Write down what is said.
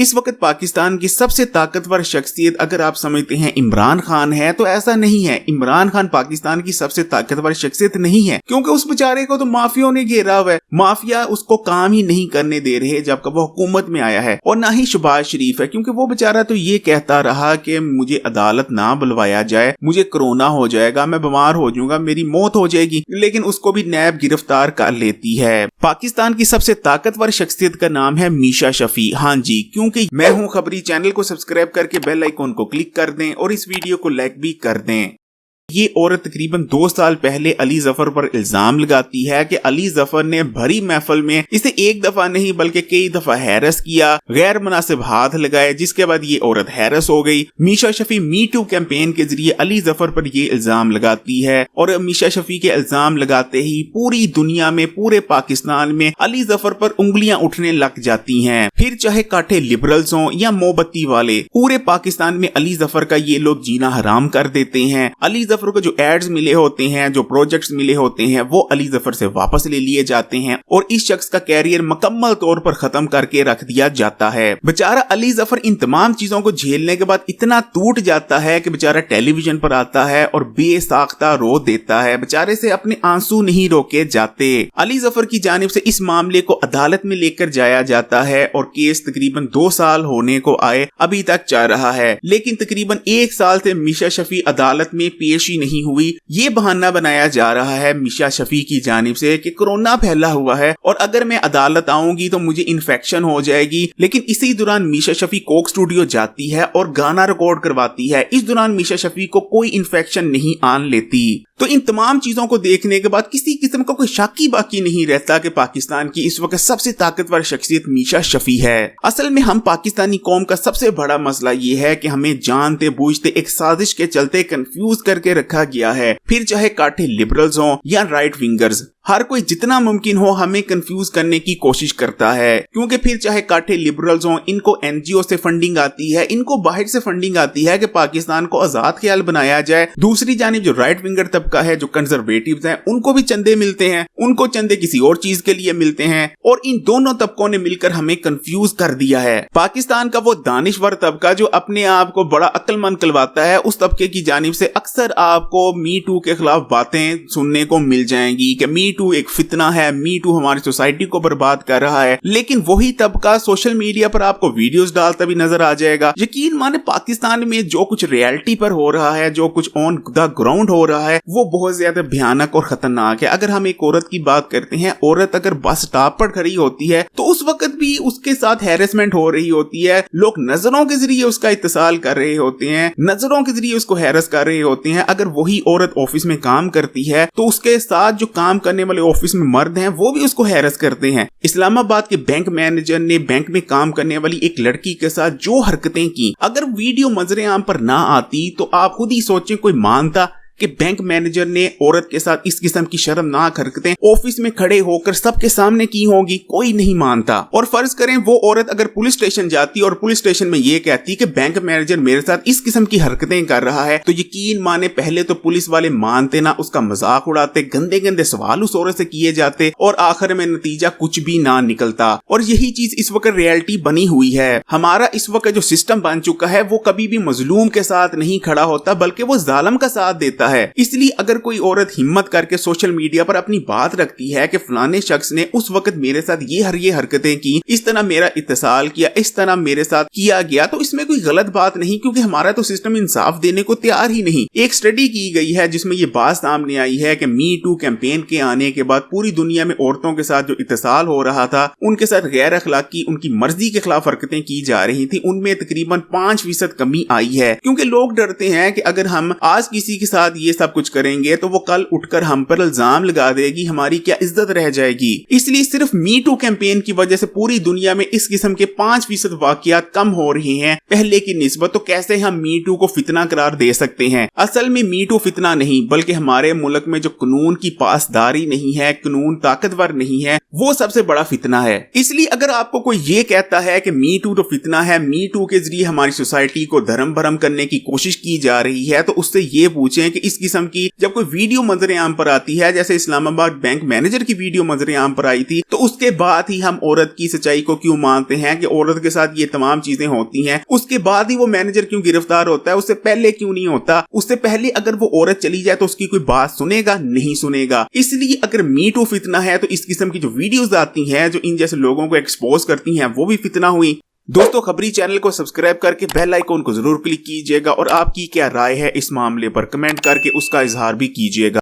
इस वक्त पाकिस्तान की सबसे ताकतवर शख्सियत अगर आप समझते हैं इमरान खान है तो ऐसा नहीं है। इमरान खान पाकिस्तान की सबसे ताकतवर शख्सियत नहीं है, क्योंकि उस बेचारे को तो माफियाओं ने घेरा हुआ है। माफिया उसको काम ही नहीं करने दे रहे जब वो हुकूमत में आया है। और ना ही शहबाज शरीफ है, क्योंकि वो बेचारा तो ये कहता रहा कि मुझे अदालत ना बुलवाया जाए, मुझे कोरोना हो जाएगा, मैं बीमार हो जाऊंगा, मेरी मौत हो जाएगी, लेकिन उसको भी नैब गिरफ्तार कर लेती है। पाकिस्तान की सबसे ताकतवर शख्सियत का नाम है मीशा शफी। हाँ जी, क्योंकि मैं हूं खबरी। चैनल को सब्सक्राइब करके बेल आइकॉन को क्लिक कर दें और इस वीडियो को लाइक भी कर दें। ये औरत तकरीबन 2 साल पहले अली जफर पर इल्जाम लगाती है कि अली जफर ने भरी महफिल में इसे एक दफा नहीं बल्कि कई दफा हैरस किया, गैर मुनासिब हाथ लगाए, जिसके बाद ये औरत हैरस हो गई। Meesha Shafi me too campaign के जरिए अली जफर पर ये इल्जाम लगाती है और मीशा शफी के इल्जाम लगाते ही पूरी दुनिया में, पूरे पाकिस्तान में अली जफर पर उंगलियां उठने लग जाती हैं। फिर चाहे काठे लिबरल्स हों या मोमबत्ती वाले, पूरे पाकिस्तान में अली जफर का ये लोग जीना हराम कर देते हैं। अली जफर को जो एड्स मिले होते हैं, जो प्रोजेक्ट्स मिले होते हैं, वो अली जफर से वापस ले लिए जाते हैं और इस शख्स का कैरियर मुकम्मल तौर पर खत्म करके रख दिया जाता है। बेचारा अली जफर इन तमाम चीजों को झेलने के बाद इतना टूट जाता है कि बेचारा टेलीविजन पर आता है और बेसाख्ता रो देता है। बेचारे से अपने आंसू नहीं रोके जाते। अली जफर की जानिब से इस मामले को अदालत में लेकर जाया जाता है और केस तकरीबन 2 साल होने को आए अभी तक चल रहा है, लेकिन तकरीबन 1 साल से मीशा शफी अदालत में पेश ही नहीं हुई। ये बहाना बनाया जा रहा है मीशा शफी की जानिब से कि कोरोना फैला हुआ है और अगर मैं अदालत आऊंगी तो मुझे इन्फेक्शन हो जाएगी। लेकिन इसी दौरान मीशा शफी कोक स्टूडियो जाती है और गाना रिकॉर्ड करवाती है। इस दौरान मीशा शफी को कोई इन्फेक्शन नहीं आन लेती। तो इन तमाम चीजों को देखने के बाद किसी किस्म का कोई शक ही बाकी नहीं रहता कि पाकिस्तान की इस वक्त सबसे ताकतवर शख्सियत मीशा शफी है। असल में हम पाकिस्तानी कौम का सबसे बड़ा मसला ये है कि हमें जानते बूझते एक साजिश के चलते कंफ्यूज करके रखा गया है। फिर चाहे काठे लिबरल्स हों या राइट विंगर्स, हर कोई जितना मुमकिन हो हमें कंफ्यूज करने की कोशिश करता है। क्योंकि फिर चाहे काठे लिबरल्स हों, इनको एनजीओ से फंडिंग आती है, इनको बाहर से फंडिंग आती है कि पाकिस्तान को आजाद ख्याल बनाया जाए। दूसरी जानिब जो राइट विंगर तबका है, जो कंजर्वेटिव्स हैं, उनको भी चंदे मिलते हैं, उनको चंदे किसी और चीज के लिए मिलते हैं और इन दोनों तबकों ने मिलकर हमें कंफ्यूज कर दिया है। पाकिस्तान का वो दानिश्वर तबका जो अपने आप को बड़ा अक्लमंद कहलाता है, उस तबके की जानिब से अक्सर आपको मी टू के खिलाफ बातें सुनने को मिल जाएंगी कि मी टू एक फितना है, मी टू हमारी सोसाइटी को बर्बाद कर रहा है। लेकिन वही तबका सोशल मीडिया पर आपको वीडियोस डालता भी नजर आ जाएगा। यकीन माने पाकिस्तान में जो कुछ रियलिटी पर हो रहा है, जो कुछ ऑन द ग्राउंड हो रहा है, वो बहुत ज्यादा भयानक और खतरनाक है। अगर हम एक औरत की बात करते हैं, औरत अगर बस स्टॉप पर खड़ी होती है तो उस वक्त भी उसके साथ हैरेसमेंट हो रही होती है। लोग नजरों के जरिए उसका इत्तेसाल कर रहे होते हैं, नजरों के जरिए उसको हैरस कर रहे होते हैं। अगर वही औरत ऑफिस में काम करती है तो उसके साथ जो काम करने वाले ऑफिस में मर्द हैं वो भी उसको हैरस करते हैं। इस्लामाबाद के बैंक मैनेजर ने बैंक में काम करने वाली एक लड़की के साथ जो हरकतें की, अगर वीडियो मंजरे आम पर ना आती तो आप खुद ही सोचें कोई मानता कि बैंक मैनेजर ने औरत के साथ इस किस्म की शर्मनाक हरकतें ऑफिस में खड़े होकर सबके सामने की होंगी? कोई नहीं मानता। और फर्ज करें वो औरत अगर पुलिस स्टेशन जाती और पुलिस स्टेशन में ये कहती कि बैंक मैनेजर मेरे साथ इस किस्म की हरकतें कर रहा है, तो यकीन माने पहले तो पुलिस वाले मानते ना, उसका मजाक उड़ाते, गंदे गंदे सवाल उस औरत से किए जाते और आखिर में नतीजा कुछ भी ना निकलता। और यही चीज इस वक्त रियलिटी बनी हुई है। हमारा इस वक्त जो सिस्टम बन चुका है वो कभी भी मजलूम के साथ नहीं खड़ा होता, बल्कि वो जालिम का साथ देता है। इसलिए अगर कोई औरत हिम्मत करके सोशल मीडिया पर अपनी बात रखती है कि फलाने शख्स ने उस वक्त मेरे साथ ये हरकतें की, इस तरह मेरा इत्तेसाल किया, इस तरह मेरे साथ किया गया, तो इसमें कोई गलत बात नहीं, क्योंकि हमारा तो सिस्टम इंसाफ देने को तैयार ही नहीं। एक स्टडी की गई है जिसमें यह बात सामने आई है कि मी टू कैंपेन के आने के बाद पूरी दुनिया में औरतों के साथ जो इत्तेसाल हो रहा था, उनके साथ गैर अखलाकी, उनकी मर्जी के खिलाफ हरकतें की जा रही थी, उनमें तकरीबन 5% कमी आई है। क्योंकि लोग डरते हैं कि अगर हम आज किसी के साथ ये सब कुछ करेंगे तो वो कल उठकर हम पर इल्जाम लगा देगी, हमारी क्या इज्जत रह जाएगी। इसलिए सिर्फ मी टू कैंपेन की वजह से पूरी दुनिया में इस किस्म के 5% वाकयात कम हो रहे हैं पहले की निस्बत। तो कैसे हम मी टू को फितना करार दे सकते हैं? असल में मी टू फितना नहीं, बल्कि हमारे मुल्क में जो कानून की पासदारी नहीं है, कानून ताकतवर नहीं है, वो सबसे बड़ा फितना है। इसलिए अगर आपको कोई ये कहता है कि मी टू तो फितना है, मी टू के जरिए हमारी सोसाइटी को धर्म भरम करने की कोशिश की जा रही है, तो उससे ये पूछें कि इस किस्म की जब कोई वीडियो मंजर आम पर आती है, जैसे इस्लामाबाद बैंक मैनेजर की वीडियो मंजर आम पर आई थी, तो उसके बाद ही हम औरत की सच्चाई को क्यों मानते हैं कि औरत के साथ ये तमाम चीजें होती हैं, उसके बाद ही वो मैनेजर क्यों गिरफ्तार होता है, उससे पहले क्यों नहीं होता। उससे पहले अगर वो औरत चली जाए तो उसकी कोई बात सुनेगा? नहीं सुनेगा। इसलिए अगर मी टू फितना है तो इस किस्म की जो वीडियोस आती हैं जो इन जैसे लोगों को एक्सपोज करती हैं वो भी फितना हुई। दोस्तों, खबरी चैनल को सब्सक्राइब करके बेल आइकॉन को जरूर क्लिक कीजिएगा और आपकी क्या राय है इस मामले पर कमेंट करके उसका इजहार भी कीजिएगा।